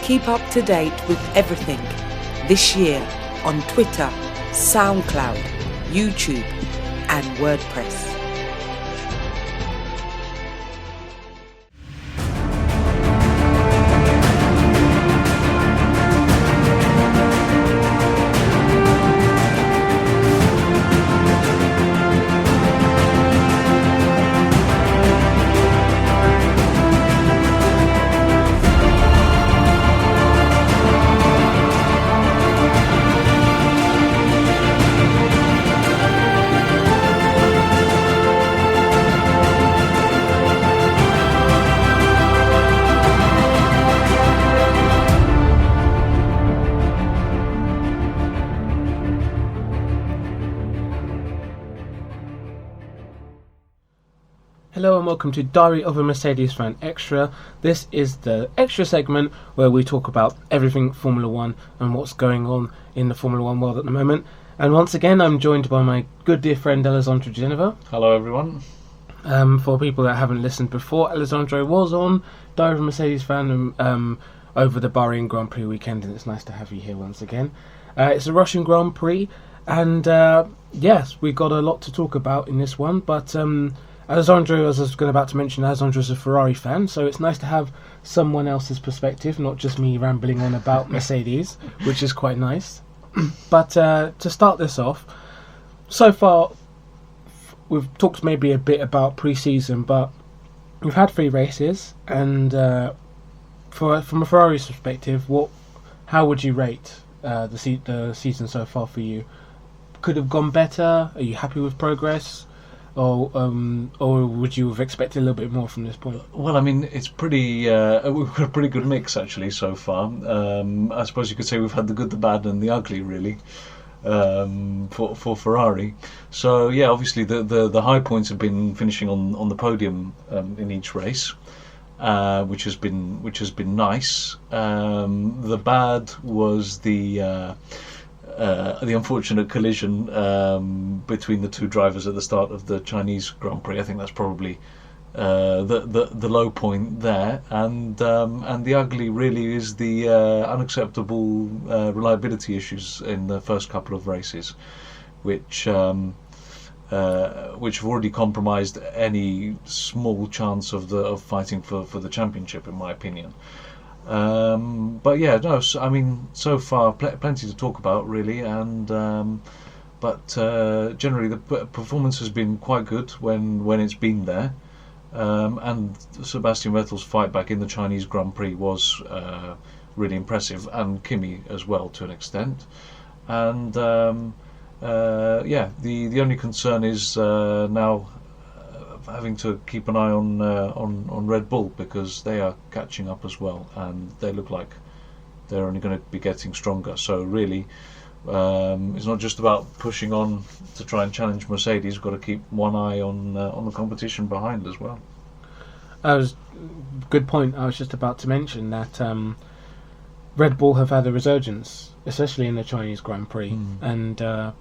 Keep up to date with everything this year on Twitter, SoundCloud, YouTube and WordPress. Hello and welcome to Diary of a Mercedes Fan Extra. This is the extra segment where we talk about everything Formula 1 and what's going on in the Formula 1 world at the moment. And once again, I'm joined by my good dear friend Alessandro Di Genova. Hello everyone. For people that haven't listened before, Alessandro was on Diary of a Mercedes Fan over the Bahrain Grand Prix weekend, and it's nice to have you here once again. It's a Russian Grand Prix, and yes, we got a lot to talk about in this one, but Alessandro, as I was about to mention, Alessandro's a Ferrari fan, so it's nice to have someone else's perspective, not just me rambling on about Mercedes, which is quite nice. But to start this off, so far we've talked maybe a bit about pre-season, but we've had 3 races, and from a Ferrari's perspective, how would you rate the season so far for you? Could have gone better? Are you happy with progress? Or would you have expected a little bit more from this point? Well, I mean, it's pretty. We've got a pretty good mix actually so far. I suppose you could say we've had the good, the bad, and the ugly, really, for Ferrari. So yeah, obviously the high points have been finishing on the podium in each race, which has been nice. The bad was the unfortunate collision between the 2 drivers at the start of the Chinese Grand Prix. I think that's probably the low point there, and the ugly really is the unacceptable reliability issues in the first couple of races, which have already compromised any small chance of fighting for the championship, in my opinion. But yeah, no. I mean, so far, plenty to talk about, really, and but generally the performance has been quite good when it's been there, and Sebastian Vettel's fight back in the Chinese Grand Prix was really impressive, and Kimi as well to an extent, and yeah, the only concern is now having to keep an eye on Red Bull, because they are catching up as well, and they look like they're only going to be getting stronger. So really, it's not just about pushing on to try and challenge Mercedes. We've got to keep one eye on the competition behind as well. Good point. I was just about to mention that Red Bull have had a resurgence, especially in the Chinese Grand Prix, and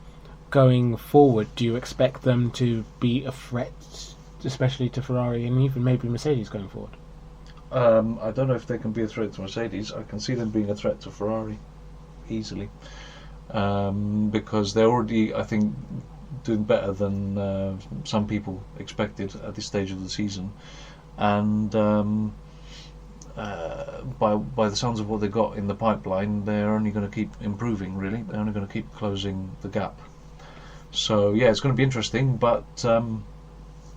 going forward, do you expect them to be a threat, especially to Ferrari and even maybe Mercedes going forward? I don't know if they can be a threat to Mercedes. I can see them being a threat to Ferrari easily, because they're already, I think, doing better than some people expected at this stage of the season, and by the sounds of what they got in the pipeline, they're only going to keep improving. Really, they're only going to keep closing the gap. So yeah, it's going to be interesting, but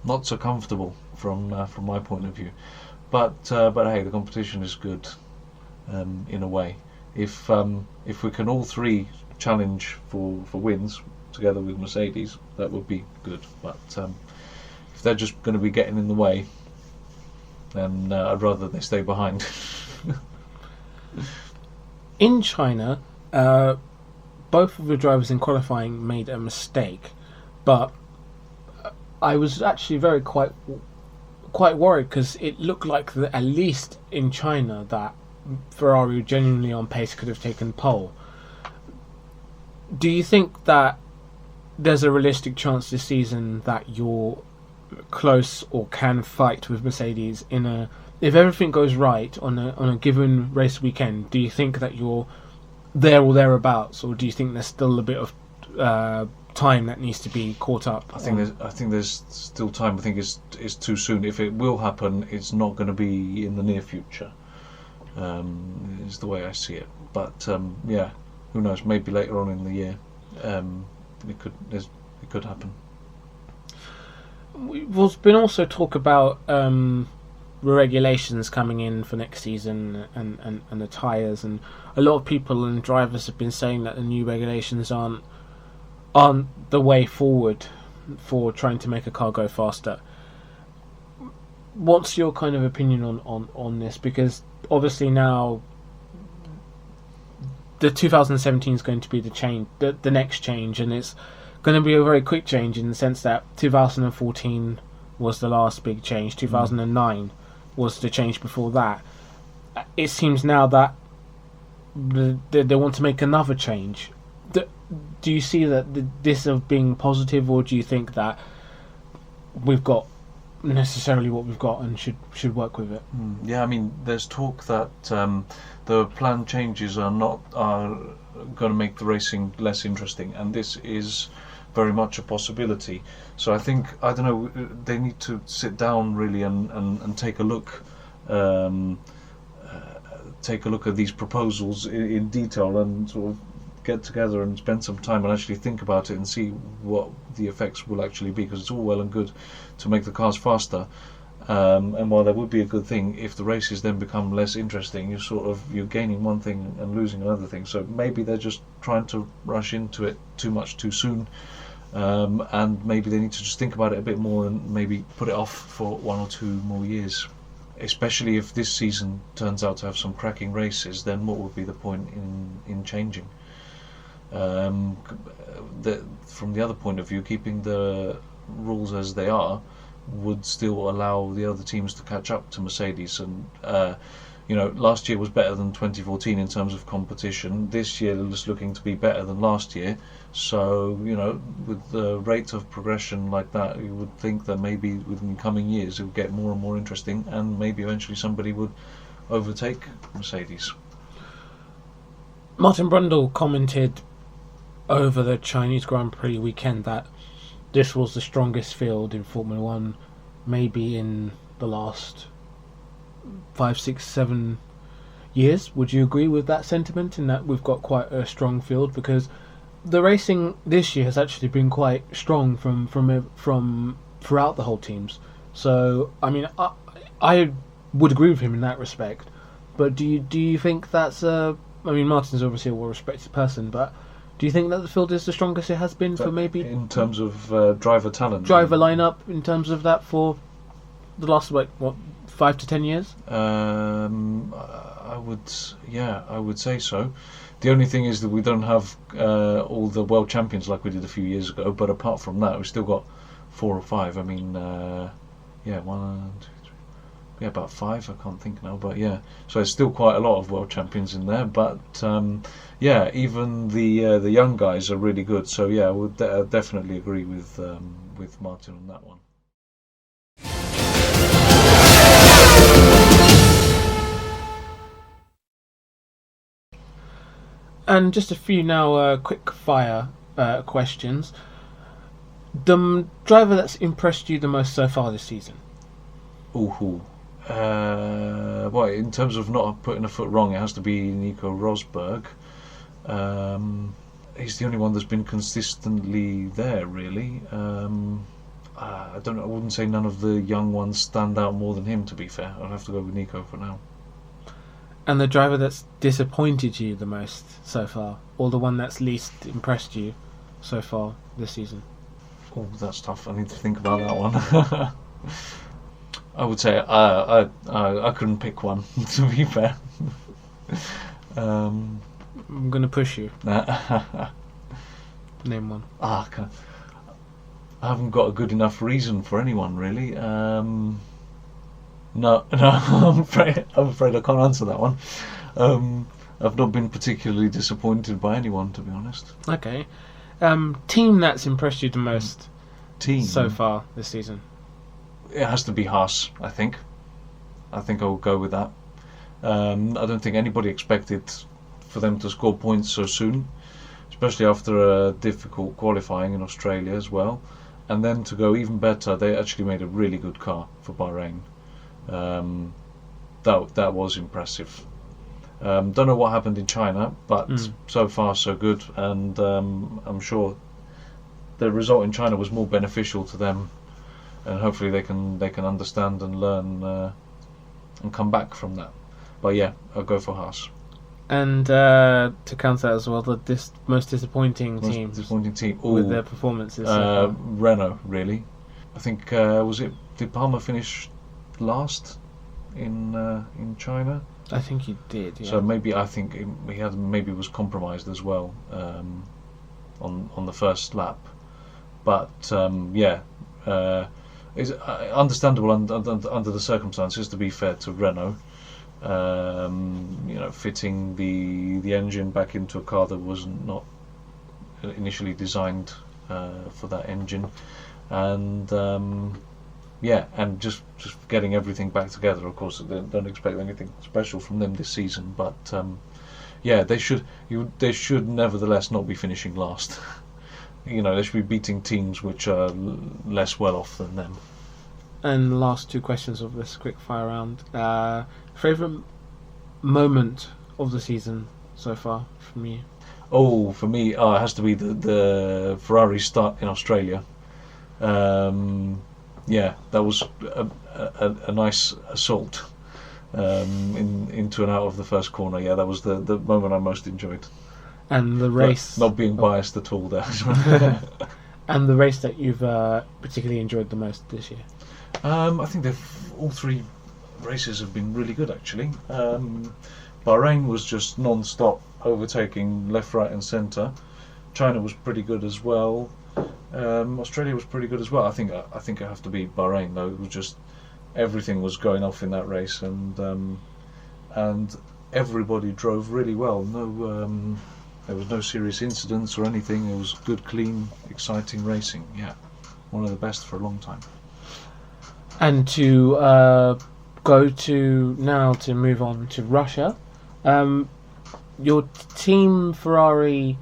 not so comfortable from my point of view. But hey, the competition is good in a way. If we can all 3 challenge for wins together with Mercedes, that would be good. But if they're just going to be getting in the way, then I'd rather they stay behind. In China, both of the drivers in qualifying made a mistake, but I was actually quite worried, because it looked like at least in China that Ferrari, genuinely on pace, could have taken pole. Do you think that there's a realistic chance this season that you're close or can fight with Mercedes in a if everything goes right on a given race weekend, do you think that you're there or thereabouts, or do you think there's still a bit of time that needs to be caught up? I think there's still time. I think it's too soon. If it will happen, it's not going to be in the near future. Is the way I see it. But yeah, who knows? Maybe later on in the year, it could happen. There's been also talk about regulations coming in for next season and the tyres, and a lot of people and drivers have been saying that the new regulations aren't the way forward for trying to make a car go faster. What's your kind of opinion on this? Because obviously now the 2017 is going to be the next change, and it's going to be a very quick change in the sense that 2014 was the last big change. 2009 was the change before that. It seems now that they want to make another change. Do you see that this of being positive, or do you think that we've got necessarily what we've got and should work with it? Yeah, I mean, there's talk that the planned changes are going to make the racing less interesting, and this is very much a possibility. So I think, I don't know, they need to sit down really and take a look at these proposals in detail, and sort of get together and spend some time and actually think about it and see what the effects will actually be, because it's all well and good to make the cars faster, and while that would be a good thing, if the races then become less interesting, you're gaining one thing and losing another thing. So maybe they're just trying to rush into it too much too soon, and maybe they need to just think about it a bit more and maybe put it off for 1 or 2 more years. Especially if this season turns out to have some cracking races, then what would be the point in changing? From the other point of view, keeping the rules as they are would still allow the other teams to catch up to Mercedes, and last year was better than 2014 in terms of competition. This year is looking to be better than last year, so with the rate of progression like that, you would think that maybe within coming years it would get more and more interesting, and maybe eventually somebody would overtake Mercedes. Martin Brundle commented over the Chinese Grand Prix weekend that this was the strongest field in Formula 1 maybe in the last 5, 6, 7 years. Would you agree with that sentiment, in that we've got quite a strong field? Because the racing this year has actually been quite strong from throughout the whole teams. So I mean, I would agree with him in that respect. But do you think that's I mean, Martin's obviously a well-respected person, but do you think that the field is the strongest it has been for maybe in terms of driver talent, driver lineup, in terms of that for the last 5 to 10 years? I would say so. The only thing is that we don't have all the world champions like we did a few years ago. But apart from that, we've still got 4 or 5. I mean, 1, 2, 3, about 5. I can't think now, but yeah. So there's still quite a lot of world champions in there. But even the young guys are really good. So yeah, I would definitely agree with Martin on that one. And just a few now quick fire questions. The driver that's impressed you the most so far this season? Well, in terms of not putting a foot wrong, it has to be Nico Rosberg. He's the only one that's been consistently there, really. I don't know. I wouldn't say none of the young ones stand out more than him, to be fair. I'd have to go with Nico for now. And the driver that's disappointed you the most so far, or the one that's least impressed you so far this season? Oh, that's tough. I need to think about that one. I would say I couldn't pick one, to be fair. I'm going to push you. Name one. I haven't got a good enough reason for anyone, really. No, I'm afraid I can't answer that one. I've not been particularly disappointed by anyone, to be honest. Okay. Team that's impressed you the most so far this season? It has to be Haas, I think. I think I will go with that. I don't think anybody expected for them to score points so soon, especially after a difficult qualifying in Australia as well. And then to go even better, they actually made a really good car for Bahrain. That was impressive. Don't know what happened in China, but so far so good, and I'm sure the result in China was more beneficial to them, and hopefully they can understand and learn and come back from that. But yeah, I'll go for Haas. And to counter that as well, the most disappointing team with their performances. Renault, really. I think did Palmer finish last in China? I think he did. Yeah. So I think he was compromised as well on the first lap. But it's understandable under the circumstances. To be fair to Renault, fitting the engine back into a car that was not initially designed for that engine, and and just getting everything back together. Of course, they don't expect anything special from them this season, but they should nevertheless not be finishing last. They should be beating teams which are less well off than them. And the last two questions of this quick fire round. Favourite moment of the season so far from you? Oh, for me, it has to be the Ferrari start in Australia. That was a nice assault into and out of the first corner. Yeah, that was the moment I most enjoyed. And the race... Not being biased at all there. And the race that you've particularly enjoyed the most this year? I think all three races have been really good, actually. Bahrain was just non-stop, overtaking left, right and centre. China was pretty good as well. Australia was pretty good as well. I think I have to be Bahrain, though. It was just everything was going off in that race, and everybody drove really well. There was no serious incidents or anything. It was good, clean, exciting racing. Yeah, one of the best for a long time. And to move on to Russia, your team Ferrari,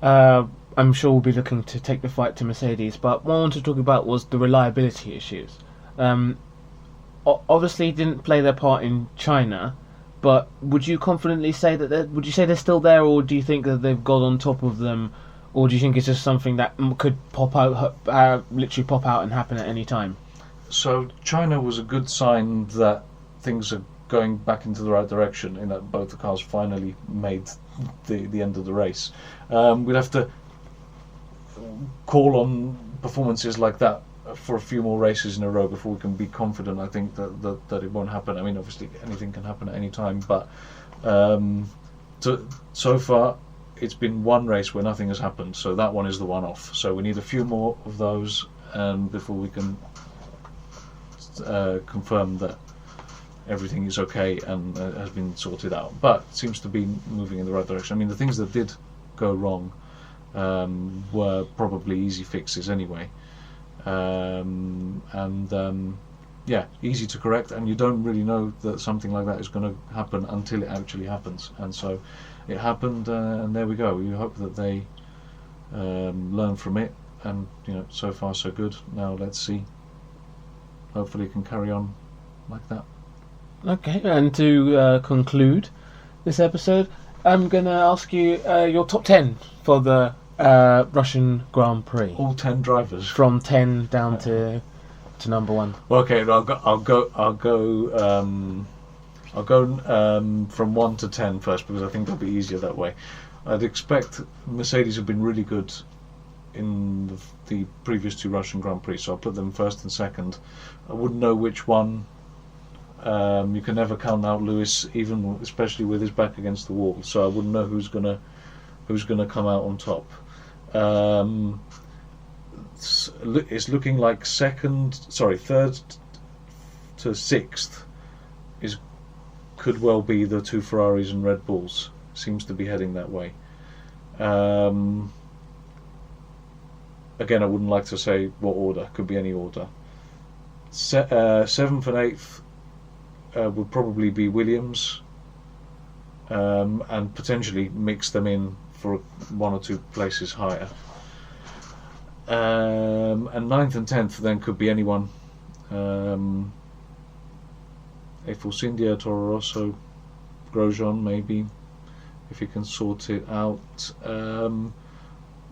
I'm sure will be looking to take the fight to Mercedes, but what I wanted to talk about was the reliability issues. Obviously didn't play their part in China, but would you confidently say that they're still there, or do you think that they've got on top of them, or do you think it's just something that could literally pop out and happen at any time? So China was a good sign that things are going back into the right direction, in that both the cars finally made the end of the race. We'll have to call on performances like that for a few more races in a row before we can be confident. I think that it won't happen. I mean, obviously anything can happen at any time, but so far it's been one race where nothing has happened, so that one is the one off. So we need a few more of those before we can confirm that everything is okay and has been sorted out. But it seems to be moving in the right direction. I mean, the things that did go wrong were probably easy fixes anyway, easy to correct, and you don't really know that something like that is going to happen until it actually happens. And so it happened, and there we go. We hope that they learn from it, and so far so good. Now let's see. Hopefully it can carry on like that. Okay, and to conclude this episode, I'm going to ask you your top 10 for the Russian Grand Prix. All 10 drivers, from 10 down to number 1. Okay, I'll go from 1 to 10 first, because I think it'll be easier that way. I'd expect Mercedes have been really good in the previous 2 Russian Grand Prix, so I'll put them first and second. I wouldn't know which one. You can never count out Lewis, especially with his back against the wall. So I wouldn't know who's gonna come out on top. It's looking like third to 6th could well be the 2 Ferraris and Red Bulls. Seems to be heading that way. Again, I wouldn't like to say what order. Could be any order. 7th and 8th would probably be Williams, and potentially mix them in for 1 or 2 places higher. And 9th and 10th then could be anyone. Force India, Toro Rosso, Grosjean maybe, if he can sort it out.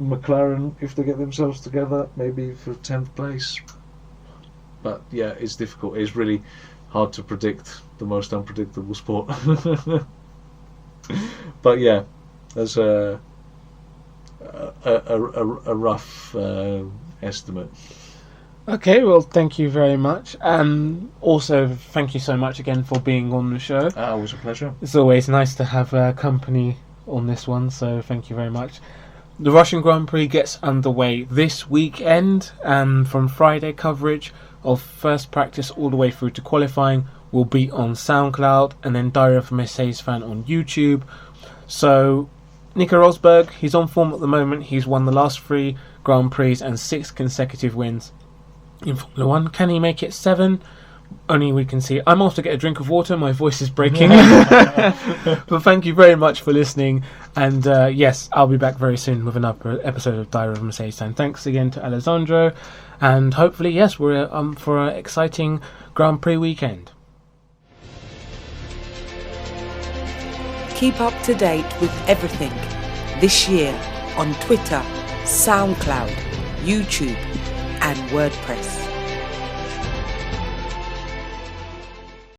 McLaren, if they get themselves together, maybe for 10th place. But yeah, it's difficult. It's really hard to predict, the most unpredictable sport. But yeah, there's a rough estimate. Okay, well, thank you very much. Also, thank you so much again for being on the show. It was a pleasure. It's always nice to have company on this one, so thank you very much. The Russian Grand Prix gets underway this weekend, from Friday coverage of first practice all the way through to qualifying will be on SoundCloud, and then Diary of a Mercedes Fan on YouTube. So Nico Rosberg, he's on form at the moment. He's won the last 3 Grand Prix and 6 consecutive wins in Formula 1. Can he make it 7? Only we can see. I'm off to get a drink of water. My voice is breaking. But thank you very much for listening. And yes, I'll be back very soon with another episode of Diary of a Mercedes Fan. Thanks again to Alessandro. And hopefully, yes, we're for an exciting Grand Prix weekend. Keep up to date with everything this year on Twitter, SoundCloud, YouTube and WordPress.